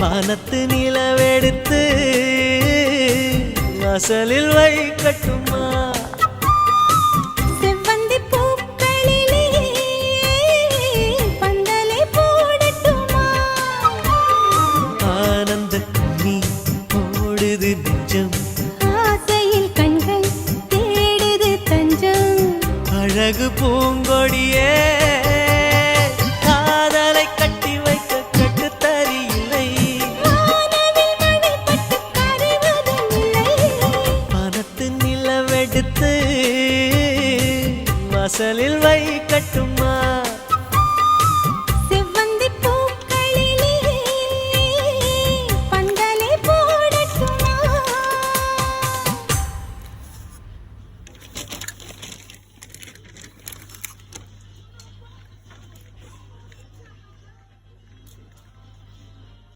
வானத்து நிலவெடுத்து வாசலில் வைக்கட்டுமா செவ்வந்தி பூக்களிலே பந்தலை போடட்டுமா ஆனந்த கண்ணீர் ஓடுது நெஞ்சம் ஆசையில் கண்கள் தேடுது தஞ்சம் அழகு பூங்கொடியே